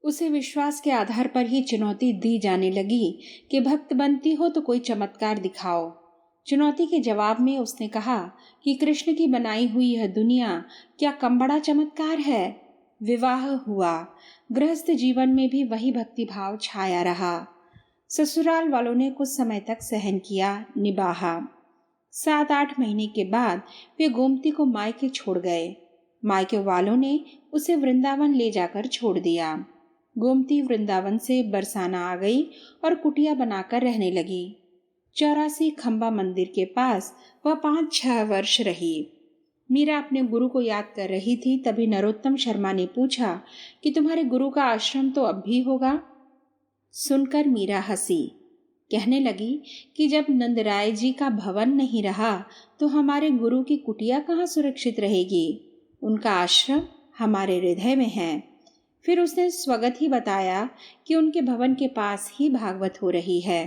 उसे विश्वास के आधार पर ही चुनौती दी जाने लगी कि भक्त बनती हो तो कोई चमत्कार दिखाओ। चुनौती के जवाब में उसने कहा कि कृष्ण की बनाई हुई यह दुनिया क्या कम बड़ा चमत्कार है। विवाह हुआ। गृहस्थ जीवन में भी वही भक्तिभाव छाया रहा। ससुराल वालों ने कुछ समय तक सहन किया, निभाा। 7-8 महीने के बाद वे गोमती को मायके छोड़ गए। मायके वालों ने उसे वृंदावन ले जाकर छोड़ दिया। गोमती वृंदावन से बरसाना आ गई और कुटिया बनाकर रहने लगी। 84 खंबा मंदिर के पास वह 5-6 वर्ष रही। मीरा अपने गुरु को याद कर रही थी, तभी नरोत्तम शर्मा ने पूछा कि तुम्हारे गुरु का आश्रम तो अब भी होगा। सुनकर मीरा हंसी, कहने लगी कि जब नंदराय जी का भवन नहीं रहा तो हमारे गुरु की कुटिया कहाँ सुरक्षित रहेगी। उनका आश्रम हमारे हृदय में है। फिर उसने स्वगत ही बताया कि उनके भवन के पास ही भागवत हो रही है।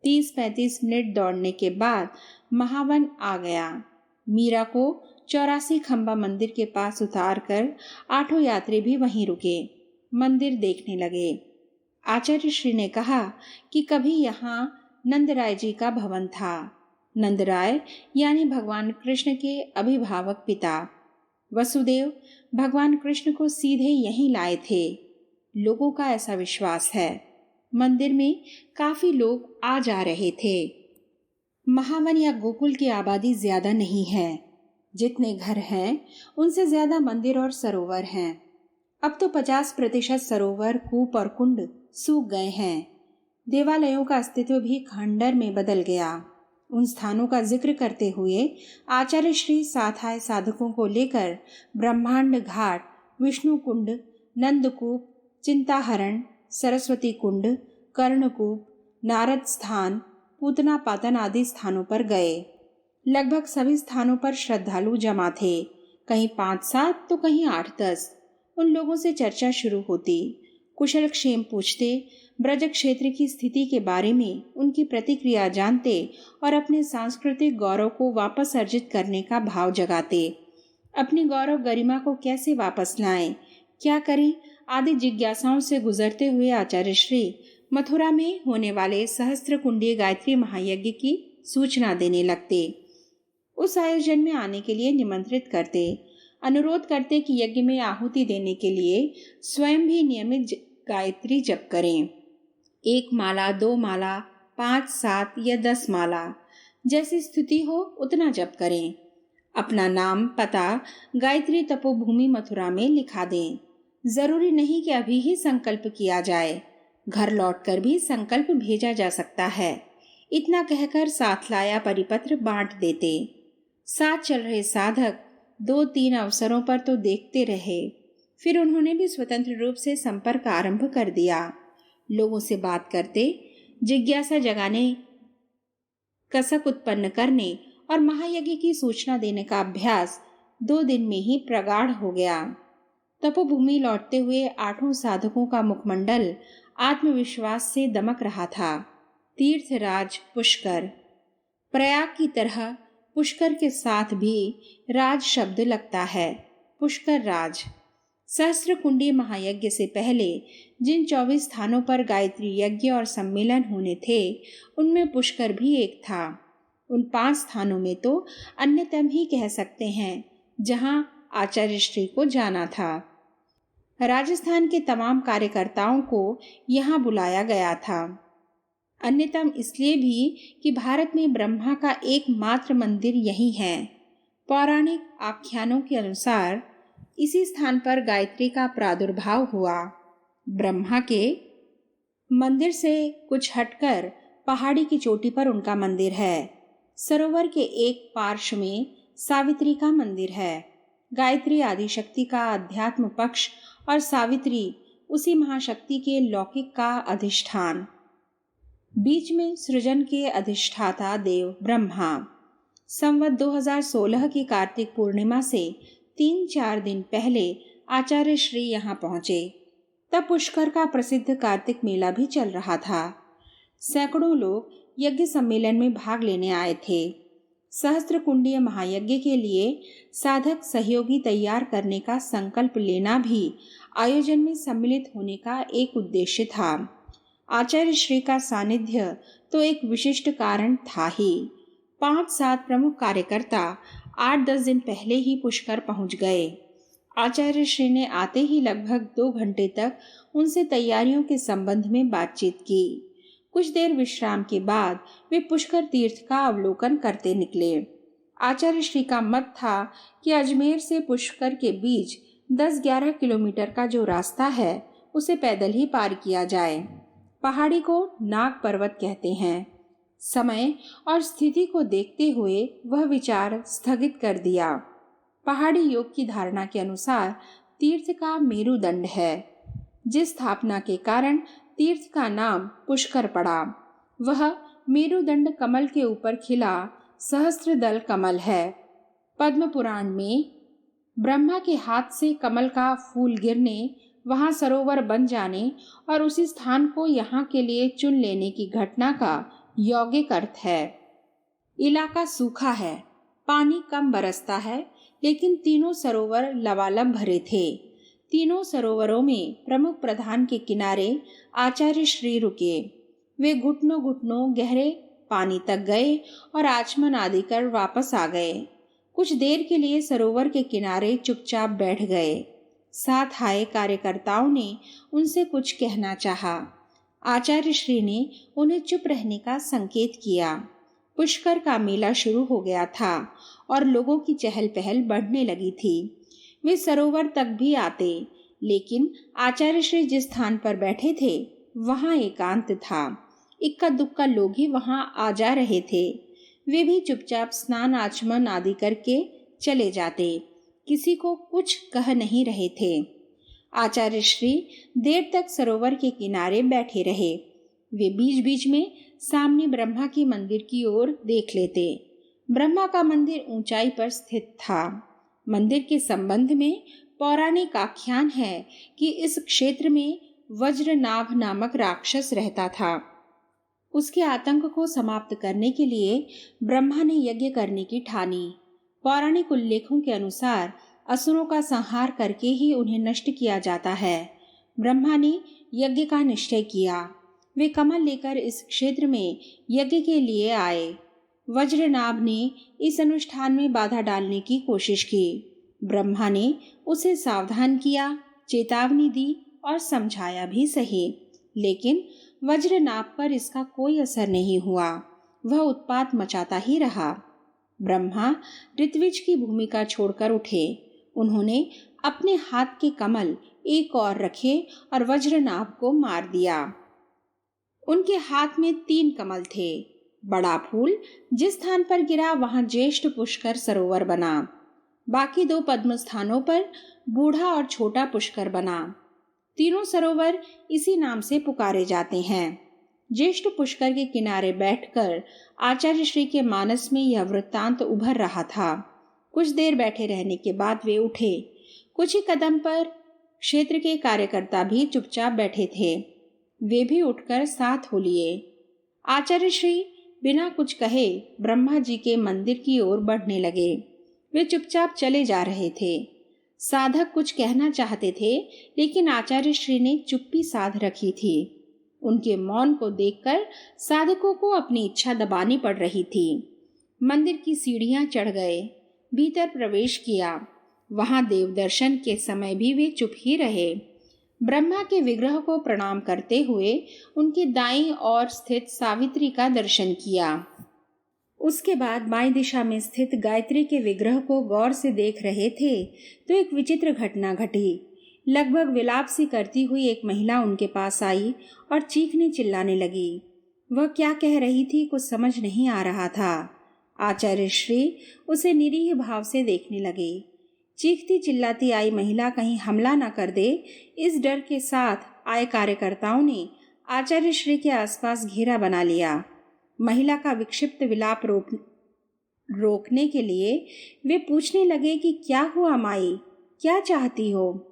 30-35 मिनट दौड़ने के बाद महावन आ गया। मीरा को 84 खंबा मंदिर के पास उतारकर 8 यात्री भी वहीं रुके, मंदिर देखने लगे। आचार्य श्री ने कहा कि कभी यहाँ नंदराय जी का भवन था। नंदराय यानी भगवान कृष्ण के अभिभावक पिता। वसुदेव भगवान कृष्ण को सीधे यहीं लाए थे। लोगों का ऐसा विश्वास है। मंदिर में काफी लोग आ जा रहे थे। महावन या गोकुल की आबादी ज्यादा नहीं है। जितने घर हैं उनसे ज्यादा मंदिर और सरोवर हैं। अब तो 50% सरोवर, कूप और कुंड सूख गए हैं। देवालयों का अस्तित्व भी खंडर में बदल गया। उन स्थानों का जिक्र करते हुए आचार्य श्री साथ आए साधकों को लेकर ब्रह्मांड घाट, विष्णु कुंड, नंदकूप, चिंताहरण, सरस्वती कुंड, कर्णकूप, नारद स्थान, पूतना पातन आदि स्थानों पर गए। लगभग सभी स्थानों पर श्रद्धालु जमा थे, कहीं 5-7 तो कहीं 8-10। उन लोगों से चर्चा शुरू होती, कुशल क्षेम पूछते, ब्रज क्षेत्र की स्थिति के बारे में उनकी प्रतिक्रिया जानते और अपने सांस्कृतिक गौरव को वापस अर्जित करने का भाव जगाते। अपनी गौरव गरिमा को कैसे वापस लाएं, क्या करें आदि जिज्ञासाओं से गुजरते हुए आचार्य श्री मथुरा में होने वाले सहस्त्र कुंडीय गायत्री महायज्ञ की सूचना देने लगते। उस आयोजन में आने के लिए निमंत्रित करते, अनुरोध करते कि यज्ञ में आहुति देने के लिए स्वयं भी नियमित गायत्री जप करें। 1 माला, 2 माला, 5, 7 या 10 माला, जैसी स्थिति हो उतना जप करें। अपना नाम, पता गायत्री तपोभूमि मथुरा में लिखा दें। जरूरी नहीं कि अभी ही संकल्प किया जाए, घर लौटकर भी संकल्प भेजा जा सकता है। इतना कहकर साथ लाया परिपत्र बांट देते। साथ चल रहे साधक 2-3 अवसरों पर तो देखते रहे। फिर उन्होंने भी स्वतंत्र रूप से संपर्क आरंभ कर दिया। लोगों से बात करते, जिज्ञासा जगाने, कसक उत्पन्न करने और महायज्ञ की सूचना देने का अभ्यास 2 दिन में ही प्रगाढ़ हो गया। तपोभूमि लौटते हुए 8 साधकों का मुखमंडल आत्मविश्वास से दमक रहा था। तीर्थराज पुष्कर, प्रयाग की तरह पुष्कर के साथ भी राज शब्द लगता है। पुष्कर राज। सहस्त्र कुंडी महायज्ञ से पहले जिन 24 स्थानों पर गायत्री यज्ञ और सम्मेलन होने थे, उनमें पुष्कर भी एक था। उन 5 स्थानों में तो अन्यतम ही कह सकते हैं जहां आचार्य श्री को जाना था। राजस्थान के तमाम कार्यकर्ताओं को यहां बुलाया गया था। अन्यतम इसलिए भी कि भारत में ब्रह्मा का एकमात्र मंदिर यही है। पौराणिक आख्यानों के अनुसार इसी स्थान पर गायत्री का प्रादुर्भाव हुआ। ब्रह्मा के मंदिर से कुछ हटकर पहाड़ी की चोटी पर उनका मंदिर है। सरोवर के एक पार्श्व में सावित्री का मंदिर है। गायत्री आदिशक्ति का अध्यात्म पक्ष और सावित्री उसी महाशक्ति के लौकिक का अधिष्ठान। बीच में सृजन के अधिष्ठाता देव ब्रह्मा। संवत 2016 की कार्तिक पूर्णिमा से 3-4 दिन पहले आचार्य श्री यहाँ पहुंचे। तब पुष्कर का प्रसिद्ध कार्तिक मेला भी चल रहा था। सैकड़ों लोग यज्ञ सम्मेलन में भाग लेने आए थे। सहस्त्र कुंडीय महायज्ञ के लिए साधक सहयोगी तैयार करने का संकल्प लेना भी आयोजन में सम्मिलित होने का एक उद्देश्य था। आचार्य श्री का सानिध्य तो एक विशिष्ट कारण था ही। 5-7 प्रमुख कार्यकर्ता 8-10 दिन पहले ही पुष्कर पहुंच गए। आचार्य श्री ने आते ही लगभग 2 घंटे तक उनसे तैयारियों के संबंध में बातचीत की। कुछ देर विश्राम के बाद वे पुष्कर तीर्थ का अवलोकन करते निकले। आचार्य श्री का मत था कि अजमेर से पुष्कर के बीच 10-11 किलोमीटर का जो रास्ता है उसे पैदल ही पार किया जाए। पहाड़ी को नाग पर्वत कहते हैं। समय और स्थिति को देखते हुए वह विचार स्थगित कर दिया। पहाड़ी योग की धारणा के अनुसार तीर्थ का मेरुदंड है, जिस स्थापना के कारण तीर्थ का नाम पुष्कर पड़ा। वह मेरुदंड कमल के ऊपर खिला सहस्त्रदल कमल है। पद्म पुराण में ब्रह्मा के हाथ से कमल का फूल गिरने, वहां सरोवर बन जाने और उसी स्थान को यहाँ के लिए चुन लेने की घटना का यौगिक अर्थ है। इलाका सूखा है, पानी कम बरसता है, लेकिन तीनों सरोवर लबालब भरे थे। तीनों सरोवरों में प्रमुख प्रधान के किनारे आचार्य श्री रुके। वे घुटनों घुटनों गहरे पानी तक गए और आचमन आदि कर वापस आ गए। कुछ देर के लिए सरोवर के किनारे चुपचाप बैठ गए। साथ आए कार्यकर्ताओं ने उनसे कुछ कहना चाहा। आचार्य श्री ने उन्हें चुप रहने का संकेत किया। पुष्कर का मेला शुरू हो गया था और लोगों की चहल पहल बढ़ने लगी थी। वे सरोवर तक भी आते, लेकिन आचार्य श्री जिस स्थान पर बैठे थे वहां एकांत था। इक्का दुक्का लोग ही वहां आ जा रहे थे। वे भी चुपचाप स्नान आचमन आदि करके चले जाते, किसी को कुछ कह नहीं रहे थे। आचार्य श्री देर तक सरोवर के किनारे बैठे रहे। वे बीच बीच में सामने ब्रह्मा के मंदिर की ओर देख लेते। ब्रह्मा का मंदिर ऊंचाई पर स्थित था। मंदिर के संबंध में पौराणिक आख्यान है कि इस क्षेत्र में वज्रनाभ नामक राक्षस रहता था। उसके आतंक को समाप्त करने के लिए ब्रह्मा ने यज्ञ करने की ठानी। पौराणिक उल्लेखों के अनुसार असुरों का संहार करके ही उन्हें नष्ट किया जाता है। ब्रह्मा ने यज्ञ का निश्चय किया। वे कमल लेकर इस क्षेत्र में यज्ञ के लिए आए। वज्रनाभ ने इस अनुष्ठान में बाधा डालने की कोशिश की। ब्रह्मा ने उसे सावधान किया, चेतावनी दी और समझाया भी सही, लेकिन वज्रनाभ पर इसका कोई असर नहीं हुआ। वह उत्पात मचाता ही रहा। ब्रह्मा ऋत्विज की भूमिका छोड़कर उठे। उन्होंने अपने हाथ के कमल एक और रखे और वज्रनाभ को मार दिया। उनके हाथ में 3 कमल थे। बड़ा फूल जिस स्थान पर गिरा वहां ज्येष्ठ पुष्कर सरोवर बना। बाकी 2 पद्म स्थानों पर बूढ़ा और छोटा पुष्कर बना। तीनों सरोवर इसी नाम से पुकारे जाते हैं। ज्येष्ठ पुष्कर के किनारे बैठकर आचार्य श्री के मानस में यह वृत्तांत उभर रहा था। कुछ देर बैठे रहने के बाद वे उठे। कुछ ही कदम पर क्षेत्र के कार्यकर्ता भी चुपचाप बैठे थे। वे भी उठकर साथ हो लिए। आचार्य श्री बिना कुछ कहे ब्रह्मा जी के मंदिर की ओर बढ़ने लगे। वे चुपचाप चले जा रहे थे। साधक कुछ कहना चाहते थे, लेकिन आचार्य श्री ने चुप्पी साध रखी थी। उनके मौन को देखकर साधकों को अपनी इच्छा दबानी पड़ रही थी। मंदिर की सीढ़ियां चढ़ गए, भीतर प्रवेश किया। वहां देव दर्शन के समय भी वे चुप ही रहे। ब्रह्मा के विग्रह को प्रणाम करते हुए उनकी दाईं ओर स्थित सावित्री का दर्शन किया। उसके बाद बाईं दिशा में स्थित गायत्री के विग्रह को गौर से देख रहे थे तो एक विचित्र घटना घटी। लगभग विलाप सी करती हुई एक महिला उनके पास आई और चीखने चिल्लाने लगी। वह क्या कह रही थी कुछ समझ नहीं आ रहा था। आचार्य श्री उसे निरीह भाव से देखने लगे। चीखती चिल्लाती आई महिला कहीं हमला न कर दे, इस डर के साथ आए कार्यकर्ताओं ने आचार्य श्री के आसपास घेरा बना लिया। महिला का विक्षिप्त विलाप रोकने के लिए वे पूछने लगे कि क्या हुआ माई, क्या चाहती हो।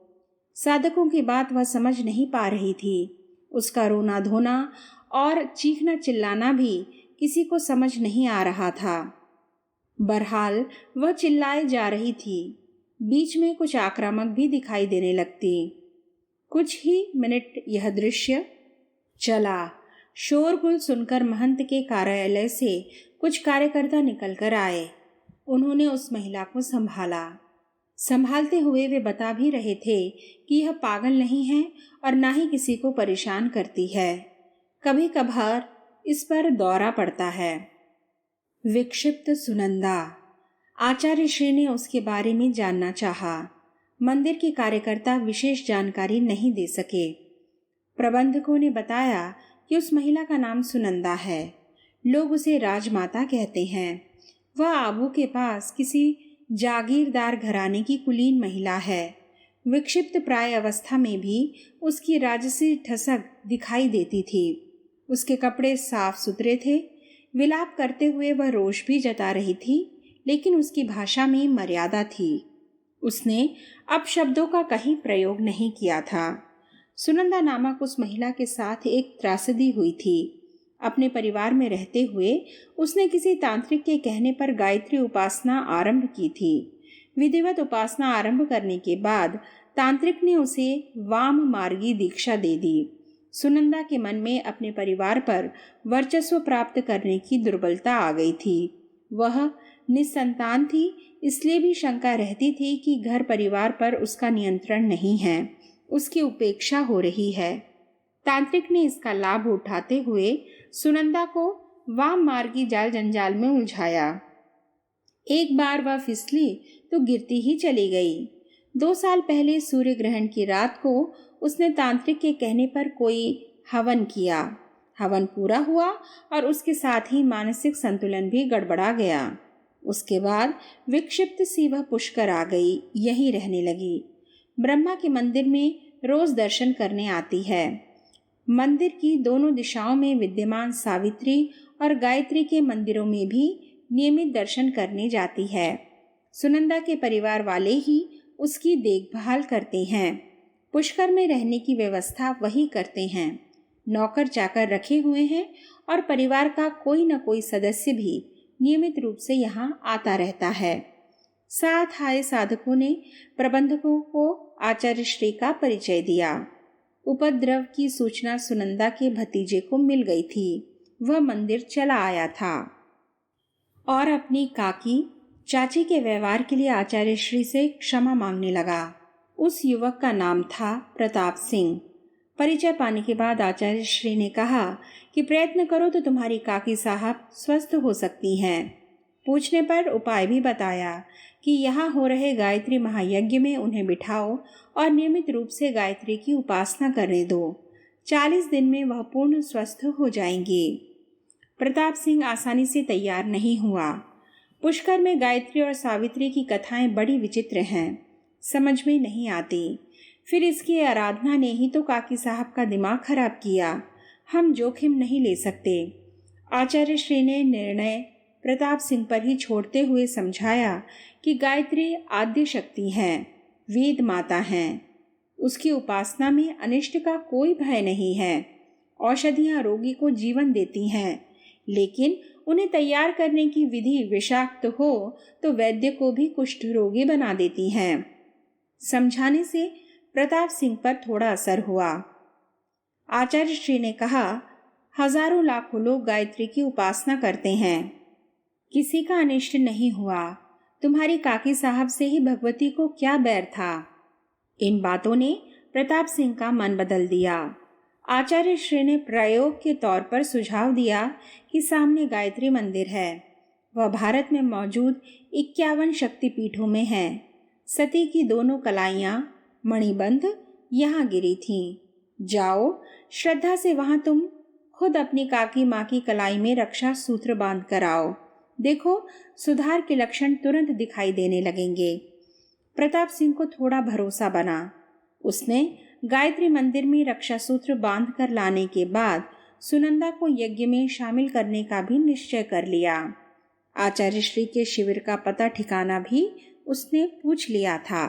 साधकों की बात वह समझ नहीं पा रही थी। उसका रोना धोना और चीखना चिल्लाना भी किसी को समझ नहीं आ रहा था। बहरहाल वह चिल्लाए जा रही थी। बीच में कुछ आक्रामक भी दिखाई देने लगती। कुछ ही मिनट यह दृश्य चला। शोरगुल सुनकर महंत के कार्यालय से कुछ कार्यकर्ता निकलकर आए। उन्होंने उस महिला को संभाला। संभालते हुए वे बता भी रहे थे कि यह पागल नहीं है और ना ही किसी को परेशान करती है। कभी कभार इस पर दौरा पड़ता है। विक्षिप्त सुनंदा। आचार्य श्री ने उसके बारे में जानना चाहा। मंदिर के कार्यकर्ता विशेष जानकारी नहीं दे सके। प्रबंधकों ने बताया कि उस महिला का नाम सुनंदा है। लोग उसे राजमाता कहते हैं। वह आबू के पास किसी जागीरदार घराने की कुलीन महिला है। विक्षिप्त प्राय अवस्था में भी उसकी राजसी ठसक दिखाई देती थी। उसके कपड़े साफ सुथरे थे। विलाप करते हुए वह रोष भी जता रही थी, लेकिन उसकी भाषा में मर्यादा थी। उसने अपशब्दों का कहीं प्रयोग नहीं किया था। सुनंदा नामक उस महिला के साथ एक त्रासदी हुई थी। अपने परिवार में रहते हुए उसने किसी तांत्रिक के कहने पर गायत्री उपासना आरंभ की थी। विधिवत उपासना आरंभ करने के बाद तांत्रिक ने उसे वाम मार्गी दीक्षा दे दी। सुनंदा के मन में अपने परिवार पर वर्चस्व प्राप्त करने की दुर्बलता आ गई थी। वह निसंतान थी, इसलिए भी शंका रहती थी कि घर परिवार पर उसका नियंत्रण नहीं है, उसकी उपेक्षा हो रही है। तांत्रिक ने इसका लाभ उठाते हुए सुनंदा को वाम मार्गी जाल जंजाल में उलझाया। एक बार वह फिसली तो गिरती ही चली गई। 2 साल पहले सूर्य ग्रहण की रात को उसने तांत्रिक के कहने पर कोई हवन किया। हवन पूरा हुआ और उसके साथ ही मानसिक संतुलन भी गड़बड़ा गया। उसके बाद विक्षिप्त सी वह पुष्कर आ गई, यहीं रहने लगी। ब्रह्मा के मंदिर में रोज दर्शन करने आती है। मंदिर की दोनों दिशाओं में विद्यमान सावित्री और गायत्री के मंदिरों में भी नियमित दर्शन करने जाती है। सुनंदा के परिवार वाले ही उसकी देखभाल करते हैं। पुष्कर में रहने की व्यवस्था वही करते हैं। नौकर चाकर रखे हुए हैं और परिवार का कोई न कोई सदस्य भी नियमित रूप से यहाँ आता रहता है। साथ आए साधकों ने प्रबंधकों को आचार्य श्री का परिचय दिया। उपद्रव की सूचना सुनंदा के भतीजे को मिल गई थी। वह मंदिर चला आया था और अपनी काकी चाची के व्यवहार के लिए आचार्य श्री से क्षमा मांगने लगा। उस युवक का नाम था प्रताप सिंह। परिचय पाने के बाद आचार्य श्री ने कहा कि प्रयत्न करो तो तुम्हारी काकी साहब स्वस्थ हो सकती हैं। पूछने पर उपाय भी बताया कि यहाँ हो रहे गायत्री महायज्ञ में उन्हें बिठाओ और नियमित रूप से गायत्री की उपासना करने दो। 40 दिन में वह पूर्ण स्वस्थ हो जाएंगे। प्रताप सिंह आसानी से तैयार नहीं हुआ। पुष्कर में गायत्री और सावित्री की कथाएं बड़ी विचित्र हैं, समझ में नहीं आती। फिर इसकी आराधना ने ही तो काकी साहब का दिमाग खराब किया। हम जोखिम नहीं ले सकते। आचार्य श्री ने निर्णय प्रताप सिंह पर ही छोड़ते हुए समझाया कि गायत्री आद्य शक्ति हैं, वेद माता हैं। उसकी उपासना में अनिष्ट का कोई भय नहीं है। औषधियां रोगी को जीवन देती हैं, लेकिन उन्हें तैयार करने की विधि विषाक्त हो तो वैद्य को भी कुष्ठ रोगी बना देती हैं। समझाने से प्रताप सिंह पर थोड़ा असर हुआ। आचार्य श्री ने कहा, हजारों लाखों लोग गायत्री की उपासना करते हैं, किसी का अनिष्ट नहीं हुआ। तुम्हारी काकी साहब से ही भगवती को क्या बैर था। इन बातों ने प्रताप सिंह का मन बदल दिया। आचार्य श्री ने प्रयोग के तौर पर सुझाव दिया कि सामने गायत्री मंदिर है। वह भारत में मौजूद 51 शक्तिपीठों में है। सती की दोनों कलाइयां मणिबंध यहाँ गिरी थीं। जाओ, श्रद्धा से वहां तुम खुद अपनी काकी माँ की कलाई में रक्षा सूत्र बांध कर आओ। देखो, सुधार के लक्षण तुरंत दिखाई देने लगेंगे। प्रताप सिंह को थोड़ा भरोसा बना। उसने गायत्री मंदिर में रक्षा सूत्र बांध कर लाने के बाद सुनंदा को यज्ञ में शामिल करने का भी निश्चय कर लिया। आचार्य श्री के शिविर का पता ठिकाना भी उसने पूछ लिया था।